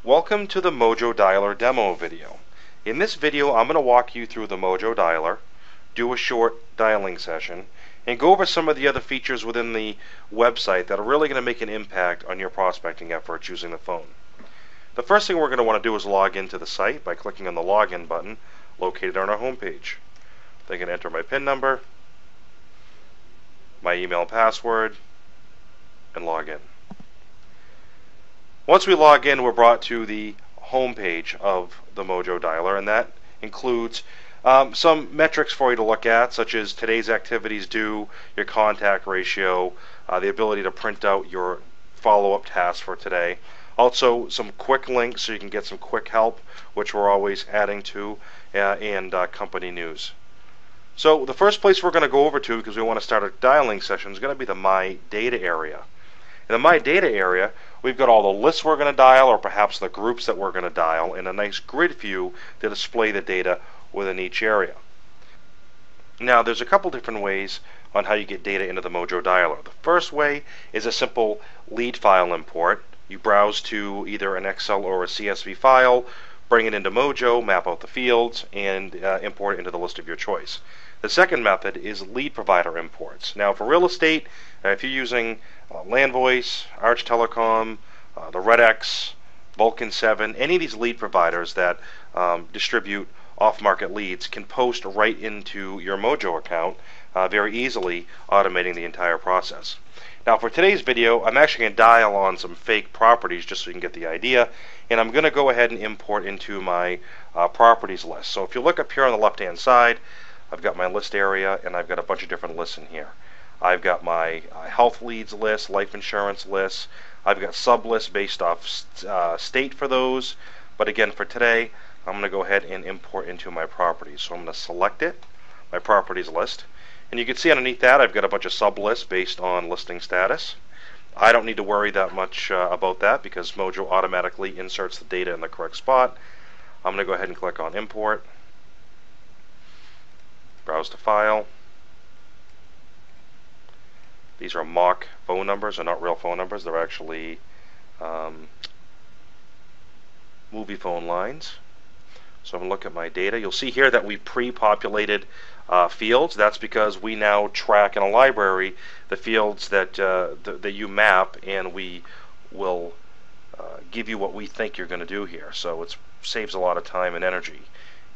Welcome to the Mojo Dialer demo video. In this video, I'm going to walk you through the Mojo Dialer, do a short dialing session, and go over some of the other features within the website that are really going to make an impact on your prospecting efforts using the phone. The first thing we're going to want to do is log into the site by clicking on the login button located on our home page. Then I can enter my PIN number, my email and password, and log in. Once we log in, we're brought to the home page of the Mojo Dialer, and that includes some metrics for you to look at, such as today's activities due, your contact ratio, the ability to print out your follow-up tasks for today. Also, some quick links so you can get some quick help, which we're always adding to, and company news. So the first place we're going to go over to, because we want to start a dialing session, is going to be the My Data area. In the My Data area, we've got all the lists we're going to dial, or perhaps the groups that we're going to dial, and a nice grid view to display the data within each area. Now, there's a couple different ways on how you get data into the Mojo Dialer. The first way is a simple lead file import. You browse to either an Excel or a CSV file, bring it into Mojo, map out the fields, and import it into the list of your choice. The second method is lead provider imports. Now, for real estate, if you're using LandVoice, Arch Telecom, the RedX, Vulcan 7, any of these lead providers that distribute off-market leads can post right into your Mojo account very easily, automating the entire process. Now, for today's video, I'm actually going to dial on some fake properties just so you can get the idea, and I'm going to go ahead and import into my properties list. So if you look up here on the left-hand side, I've got my list area, and I've got a bunch of different lists in here. I've got my health leads list, life insurance lists. I've got sub-lists based off state for those. But again, for today, I'm going to go ahead and import into my properties. So I'm going to select it, my properties list. And you can see underneath that, I've got a bunch of sub-lists based on listing status. I don't need to worry that much about that because Mojo automatically inserts the data in the correct spot. I'm going to go ahead and click on Import. Browse to File. These are mock phone numbers. They're not real phone numbers. They're actually movie phone lines. So I'm going to look at my data. You'll see here that we pre-populated fields. That's because we now track in a library the fields that that you map, and we will give you what we think you're going to do here. So it saves a lot of time and energy.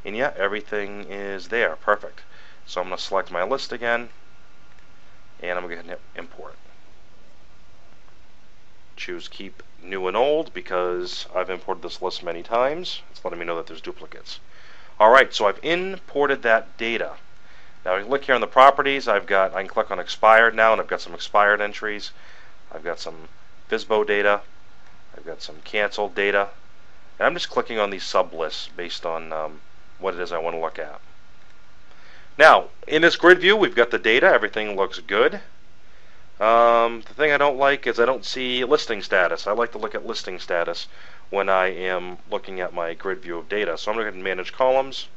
And yeah, everything is there. Perfect. So I'm going to select my list again, and I'm going to hit import. Choose keep new and old because I've imported this list many times. It's letting me know that there's duplicates. Alright, so I've imported that data. Now I look here on the properties, I can click on expired now, and I've got some expired entries. I've got some FSBO data. I've got some canceled data. And I'm just clicking on these sub-lists based on what it is I want to look at. Now, in this grid view, we've got the data. Everything looks good. The thing I don't like is I don't see listing status. I like to look at listing status when I am looking at my grid view of data. So I'm going to go ahead and manage columns,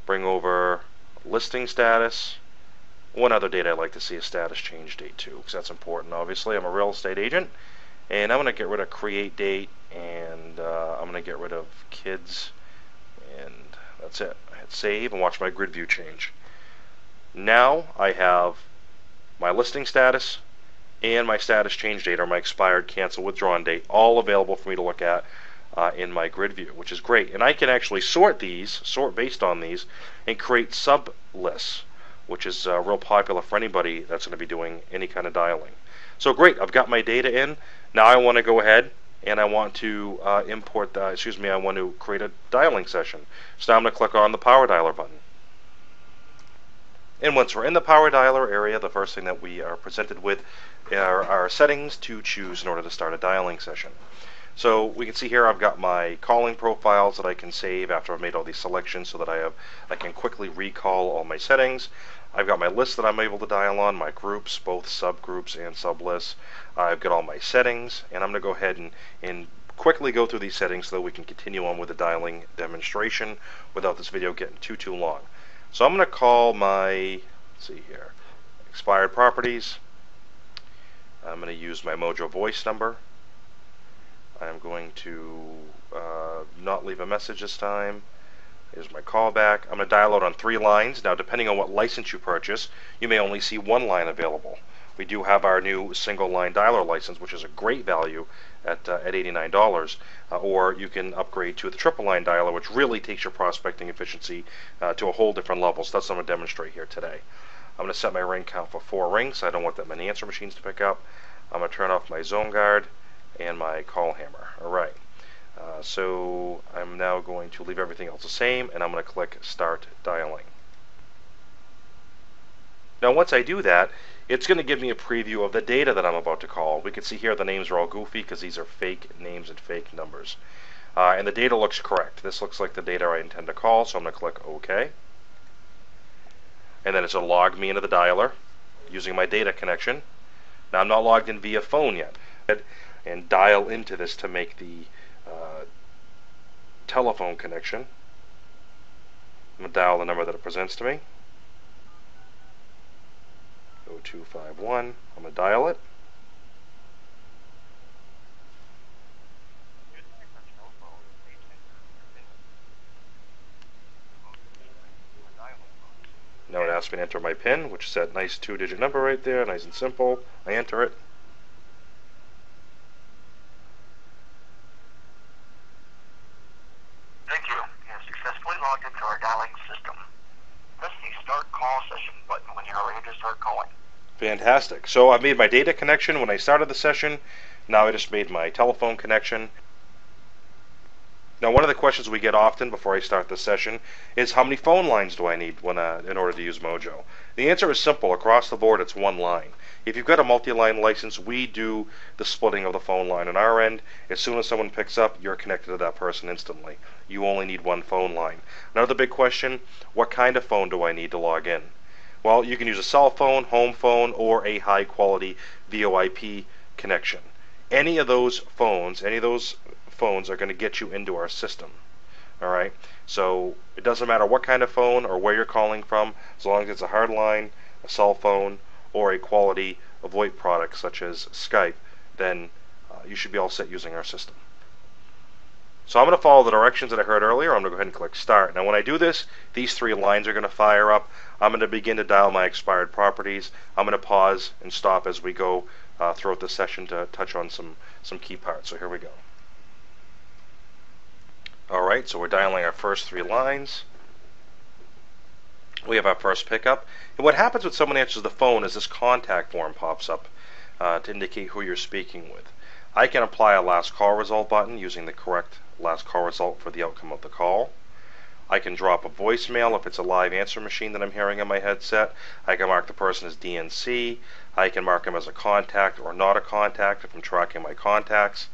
bring over listing status. One other data I'd like to see is status change date too, because that's important. Obviously, I'm a real estate agent, and I'm going to get rid of create date, and I'm going to get rid of kids, and that's it. I hit save and watch my grid view change. Now I have my listing status and my status change date, or my expired, cancel, withdrawn date, all available for me to look at in my grid view, which is great. And I can actually sort based on these, and create sub-lists, which is real popular for anybody that's going to be doing any kind of dialing. So great, I've got my data in. Now I want to go ahead and I want to I want to create a dialing session. So now I'm going to click on the Power Dialer button. And once we're in the Power Dialer area, the first thing that we are presented with are our settings to choose in order to start a dialing session. So we can see here I've got my calling profiles that I can save after I've made all these selections so that I can quickly recall all my settings. I've got my list that I'm able to dial on, my groups, both subgroups and sublists. I've got all my settings, and I'm going to go ahead and quickly go through these settings so that we can continue on with the dialing demonstration without this video getting too long. So I'm going to call my, let's see here, expired properties. I'm going to use my Mojo voice number. I'm going going to not leave a message this time. Here's my callback. I'm going to dial out on 3 lines. Now, depending on what license you purchase, you may only see 1 line available. We do have our new single line dialer license, which is a great value at $89. Or you can upgrade to the triple line dialer, which really takes your prospecting efficiency to a whole different level. So that's what I'm going to demonstrate here today. I'm going to set my ring count for 4 rings. I don't want that many answer machines to pick up. I'm going to turn off my zone guard and my call hammer. All right. So I'm now going to leave everything else the same, and I'm going to click Start Dialing. Now once I do that, it's going to give me a preview of the data that I'm about to call. We can see here the names are all goofy because these are fake names and fake numbers. And the data looks correct. This looks like the data I intend to call, so I'm going to click OK. And then it's going to log me into the dialer using my data connection. Now I'm not logged in via phone yet. And dial into this to make the telephone connection. I'm going to dial the number that it presents to me. 0251. I'm going to dial it. Now it asks me to enter my PIN, which is that nice 2-digit number right there, nice and simple. I enter it. Thank you. You have successfully logged into our dialing system. Press the Start Call Session button when you're ready to start calling. Fantastic. So I've made my data connection when I started the session. Now I just made my telephone connection. Now one of the questions we get often before I start this session is how many phone lines do I need in order to use Mojo? The answer is simple. Across the board it's 1 line. If you've got a multi-line license, we do the splitting of the phone line on our end. As soon as someone picks up, you're connected to that person instantly. You only need 1 phone line. Another big question, what kind of phone do I need to log in? Well, you can use a cell phone, home phone, or a high-quality VoIP connection. Any of those phones are going to get you into our system. Alright, so it doesn't matter what kind of phone or where you're calling from, as long as it's a hard line, a cell phone, or a quality VoIP product such as Skype, then you should be all set using our system. So I'm going to follow the directions that I heard earlier. I'm going to go ahead and click Start. Now when I do this, these 3 lines are going to fire up. I'm going to begin to dial my expired properties. I'm going to pause and stop as we go throughout the session to touch on some key parts. So here we go. Alright, so we're dialing our first 3 lines. We have our first pickup. And what happens when someone answers the phone is this contact form pops up to indicate who you're speaking with. I can apply a last call result button using the correct last call result for the outcome of the call. I can drop a voicemail if it's a live answer machine that I'm hearing on my headset. I can mark the person as DNC. I can mark him as a contact or not a contact if I'm tracking my contacts.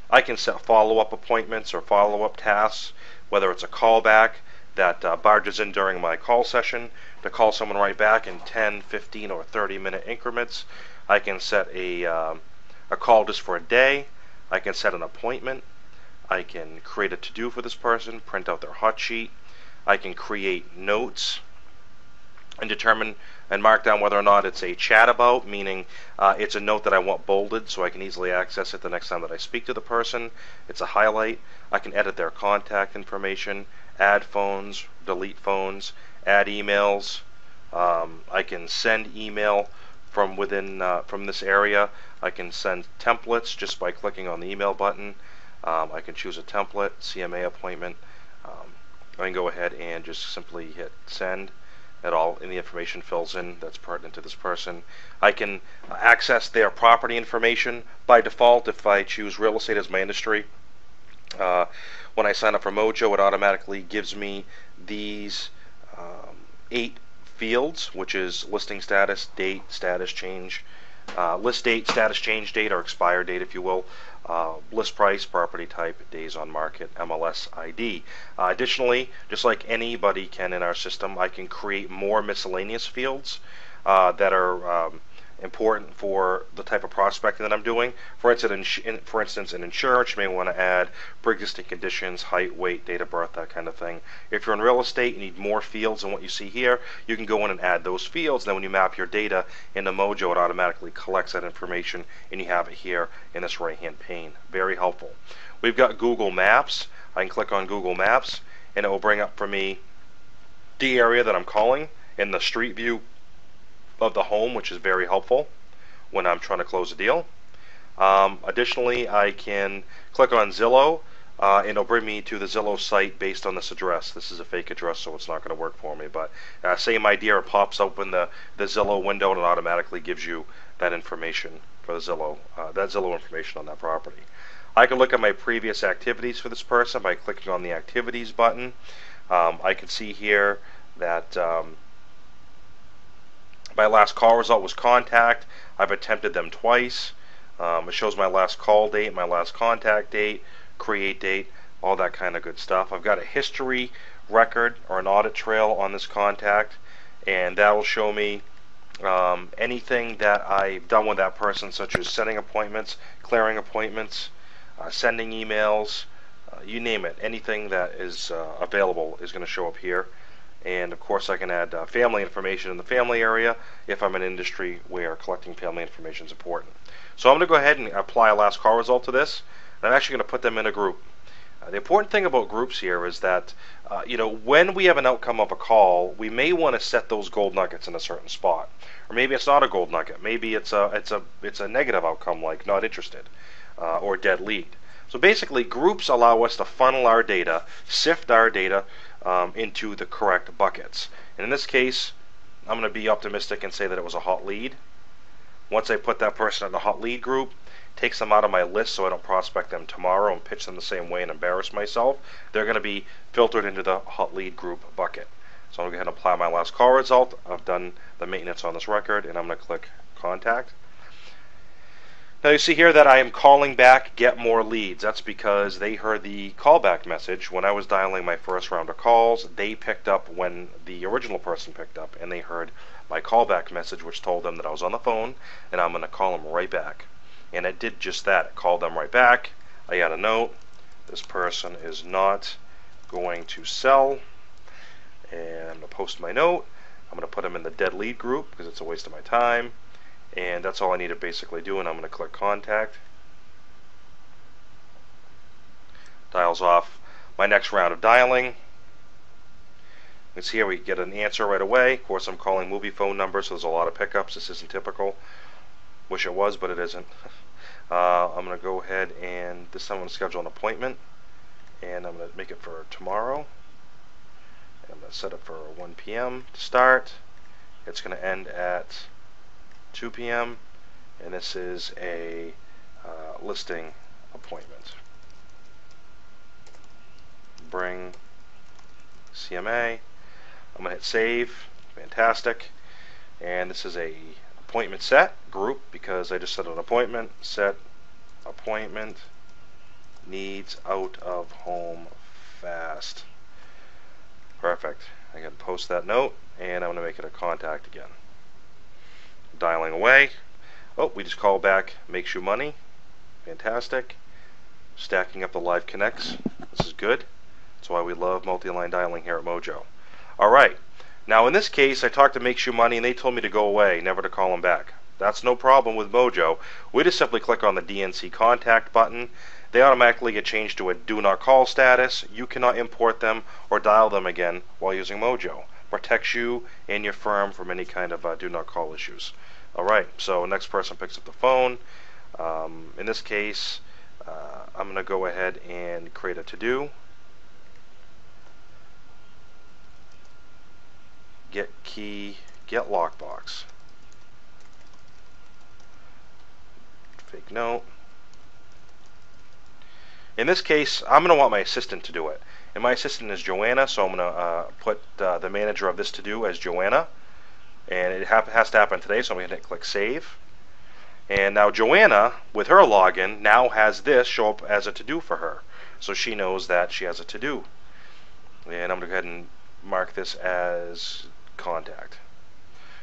I can set follow-up appointments or follow-up tasks, whether it's a callback that barges in during my call session to call someone right back in 10, 15, or 30-minute increments. I can set a call just for a day. I can set an appointment. I can create a to-do for this person, print out their hot sheet. I can create notes and determine and mark down whether or not it's a chat about, meaning it's a note that I want bolded so I can easily access it the next time that I speak to the person. It's a highlight. I can edit their contact information, add phones, delete phones, add emails. I can send email from within from this area. I can send templates just by clicking on the email button. I can choose a template, CMA appointment. I can go ahead and just simply hit send. And the information fills in that's pertinent to this person. I can access their property information by default if I choose real estate as my industry. When I sign up for Mojo, it automatically gives me these 8 fields, which is listing status, date, status change, list date, status change date, or expire date, if you will, list price, property type, days on market, MLS ID. Additionally, just like anybody can in our system, I can create more miscellaneous fields that are important for the type of prospecting that I'm doing. For instance, in insurance, you may want to add pre-existing conditions, height, weight, date of birth, that kind of thing. If you're in real estate, you need more fields than what you see here. You can go in and add those fields. Then when you map your data into Mojo, it automatically collects that information, and you have it here in this right-hand pane. Very helpful. We've got Google Maps. I can click on Google Maps, and it will bring up for me the area that I'm calling and the street view of the home, which is very helpful when I'm trying to close a deal. Additionally, I can click on Zillow, and it'll bring me to the Zillow site based on this address. This is a fake address, so it's not going to work for me. But same idea, it pops open the Zillow window, and it automatically gives you that information for the Zillow, information on that property. I can look at my previous activities for this person by clicking on the Activities button. I can see here that my last call result was contact. I've attempted them twice. It shows my last call date, my last contact date, create date, all that kind of good stuff. I've got a history record or an audit trail on this contact, and that will show me anything that I've done with that person, such as setting appointments, clearing appointments, sending emails, you name it. Anything that is available is going to show up here. And of course I can add family information in the family area if I'm in an industry where collecting family information is important. So I'm going to go ahead and apply a last call result to this, and I'm actually going to put them in a group. The important thing about groups here is that when we have an outcome of a call, we may want to set those gold nuggets in a certain spot, or maybe it's not a gold nugget. Maybe it's a negative outcome, like not interested or dead lead. So basically, groups allow us to funnel our data, sift our data into the correct buckets. And in this case, I'm going to be optimistic and say that it was a hot lead. Once I put that person in the hot lead group, takes them out of my list so I don't prospect them tomorrow and pitch them the same way and embarrass myself, they're going to be filtered into the hot lead group bucket. So I'm going to go ahead and apply my last call result. I've done the maintenance on this record, and I'm going to click contact. Now you see here that I am calling back get more leads. That's because they heard the callback message. When I was dialing my first round of calls, they picked up when the original person picked up, and they heard my callback message, which told them that I was on the phone and I'm going to call them right back. And it did just that. It called them right back. I got a note. This person is not going to sell. And I'm going to post my note. I'm going to put them in the dead lead group because it's a waste of my time. And that's all I need to basically do, and I'm going to click contact. Dials off my next round of dialing. You can see here we get an answer right away. Of course, I'm calling movie phone numbers, so there's a lot of pickups. This isn't typical. Wish it was, but it isn't. I'm going to go ahead and this time I'm going to schedule an appointment, and I'm going to make it for tomorrow. And I'm going to set it for 1 p.m. to start. It's going to end at 2 p.m. and this is a listing appointment. Bring CMA. I'm going to hit save. Fantastic. And this is a appointment set group because I just set an appointment. Set appointment needs out of home fast. Perfect. I can post that note, and I'm going to make it a contact again. Dialing away. Oh, we just called back makes you money. Fantastic. Stacking up the live connects. This is good. That's why we love multi-line dialing here at Mojo. Alright. Now in this case, I talked to Makes You Money and they told me to go away, never to call them back. That's no problem with Mojo. We just simply click on the DNC contact button. They automatically get changed to a do not call status. You cannot import them or dial them again while using Mojo. Protects you and your firm from any kind of do not call issues. Alright, so next person picks up the phone. In this case, I'm going to go ahead and create a to-do. Get key, get lockbox. Fake note. In this case, I'm going to want my assistant to do it. And my assistant is Joanna, so I'm going to put the manager of this to-do as Joanna. And it has to happen today, so I'm going to click Save. And now Joanna, with her login, now has this show up as a to-do for her. So she knows that she has a to-do. And I'm going to go ahead and mark this as contact.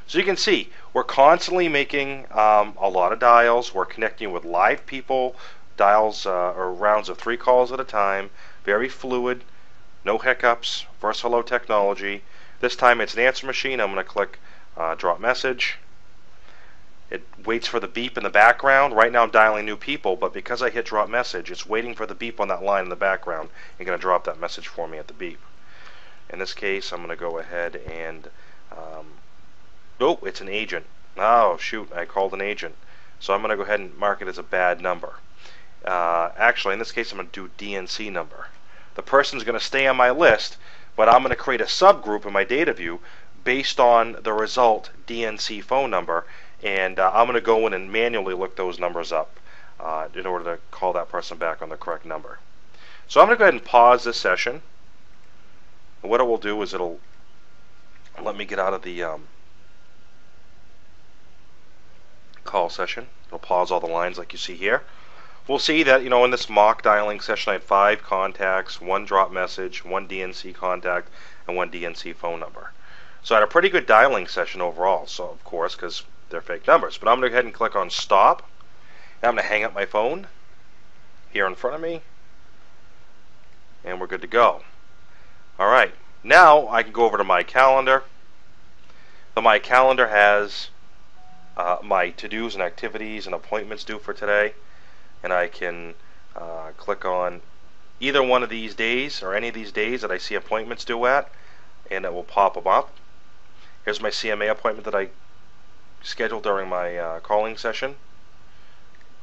So you can see, we're constantly making a lot of dials. We're connecting with live people, dials or rounds of 3 calls at a time. Very fluid, no hiccups, first hello technology. This time it's an answer machine. I'm going to click drop message. It waits for the beep in the background. Right now I'm dialing new people, but because I hit drop message, it's waiting for the beep on that line in the background and going to drop that message for me at the beep. In this case, I'm going to go ahead and, oh, it's an agent. Oh, shoot, I called an agent. So I'm going to go ahead and mark it as a bad number. Actually, in this case, I'm going to do DNC number. The person's going to stay on my list, but I'm going to create a subgroup in my data view based on the result DNC phone number, and I'm going to go in and manually look those numbers up in order to call that person back on the correct number. So I'm going to go ahead and pause this session. And what it will do is it'll let me get out of the call session. It'll pause all the lines like you see here. We'll see that, in this mock dialing session I had 5 contacts, 1 drop message, 1 DNC contact, and 1 DNC phone number. So I had a pretty good dialing session overall, so of course, because they're fake numbers. But I'm going to go ahead and click on stop. And I'm going to hang up my phone here in front of me, and we're good to go. Alright, now I can go over to my calendar. My calendar has my to-dos and activities and appointments due for today. And I can click on either one of these days or any of these days that I see appointments due at, and it will pop them up. Here's my CMA appointment that I scheduled during my calling session.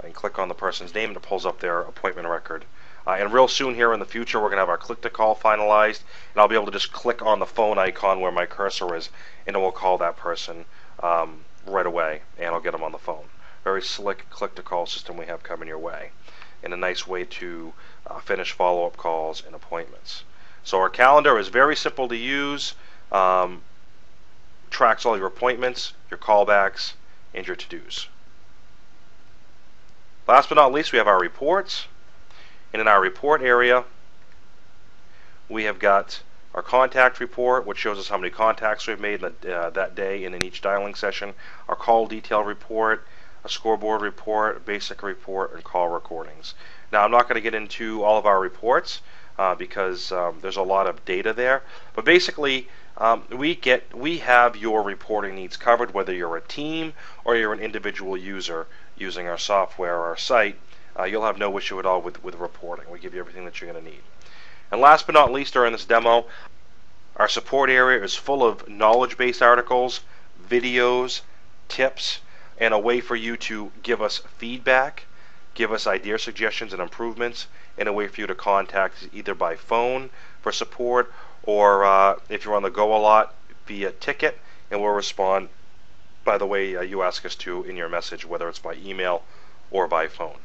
I can click on the person's name and it pulls up their appointment record. And real soon here in the future, we're going to have our click-to-call finalized, and I'll be able to just click on the phone icon where my cursor is, and it will call that person right away, and I'll get them on the phone. Very slick click-to-call system we have coming your way, and a nice way to finish follow-up calls and appointments. So our calendar is very simple to use, tracks all your appointments, your callbacks, and your to-dos. Last but not least, we have our reports, and in our report area, we have got our contact report, which shows us how many contacts we've made that day and in each dialing session, our call detail report, a scoreboard report, a basic report, and call recordings. Now, I'm not going to get into all of our reports because there's a lot of data there, but basically we have your reporting needs covered, whether you're a team or you're an individual user using our software or our site. You'll have no issue at all with reporting. We give you everything that you're going to need. And last but not least, during this demo, our support area is full of knowledge-based articles, videos, tips, and a way for you to give us feedback, give us idea suggestions and improvements, and a way for you to contact us either by phone for support or if you're on the go a lot, via ticket, and we'll respond by the way you ask us to in your message, whether it's by email or by phone.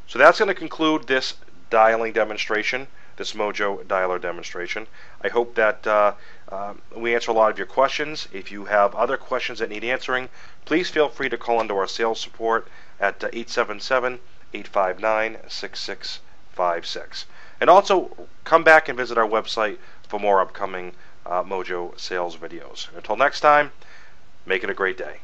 So that's going to conclude this dialing demonstration, this Mojo Dialer demonstration. I hope that we answer a lot of your questions. If you have other questions that need answering, please feel free to call into our sales support at 877-859-6656. And also, come back and visit our website for more upcoming Mojo sales videos. Until next time, make it a great day.